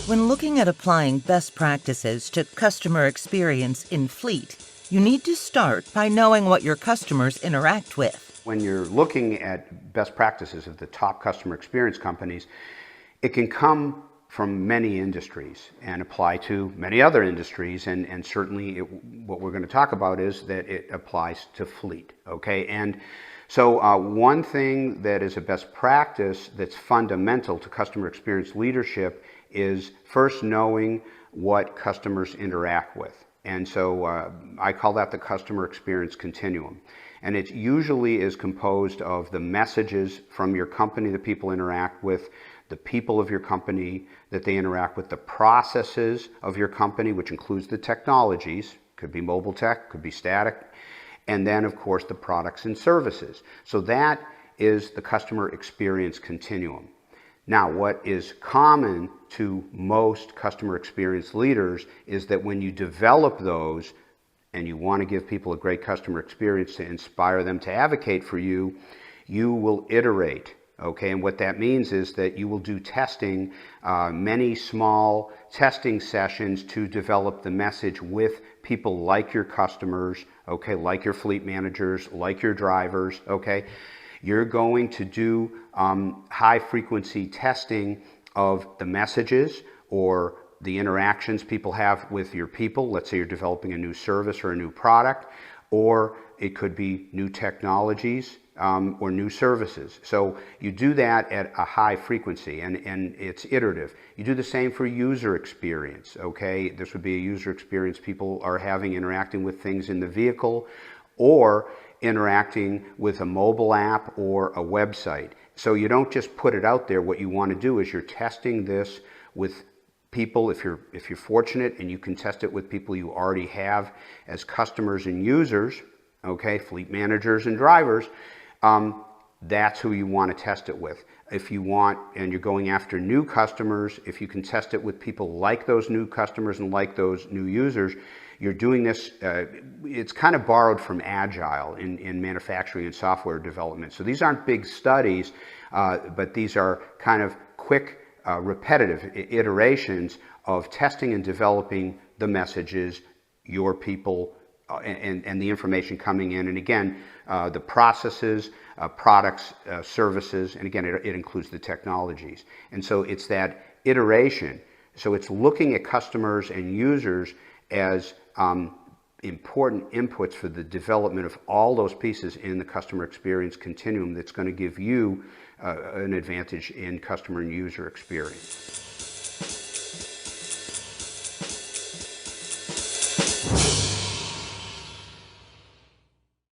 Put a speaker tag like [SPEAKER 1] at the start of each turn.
[SPEAKER 1] When looking at applying best practices to customer experience in fleet, you need to start by knowing what your customers interact with.
[SPEAKER 2] When you're looking at best practices of the top customer experience companies, it can come from many industries and apply to many other industries, and certainly what we're going to talk about is that it applies to fleet, okay? And so one thing that is a best practice that's fundamental to customer experience leadership is first knowing what customers interact with. And so I call that the customer experience continuum. And it usually is composed of the messages from your company that people interact with, the people of your company that they interact with, the processes of your company, which includes the technologies, could be mobile tech, could be static, and then of course the products and services. So that is the customer experience continuum. Now, what is common to most customer experience leaders is that when you develop those and you want to give people a great customer experience to inspire them to advocate for you, you will iterate. Okay, and what that means is that you will do testing, many small testing sessions to develop the message with people like your customers, okay, like your fleet managers, like your drivers, okay. You're going to do high frequency testing of the messages or the interactions people have with your people. Let's say you're developing a new service or a new product, or it could be new technologies or new services. So you do that at a high frequency, and it's iterative. You do the same for user experience, okay? This would be a user experience people are having interacting with things in the vehicle or interacting with a mobile app or a website. So you don't just put it out there. What you want to do is you're testing this with people, if you're fortunate and you can test it with people you already have as customers and users, okay, fleet managers and drivers, that's who you want to test it with. If you want, and you're going after new customers, if you can test it with people like those new customers and like those new users, you're doing this, it's kind of borrowed from Agile in manufacturing and software development. So these aren't big studies, but these are kind of quick, repetitive iterations of testing and developing the messages, your people, and the information coming in. And again, the processes, products, services, and again, it includes the technologies. And so it's that iteration. So it's looking at customers and users as important inputs for the development of all those pieces in the customer experience continuum that's going to give you an advantage in customer and user experience.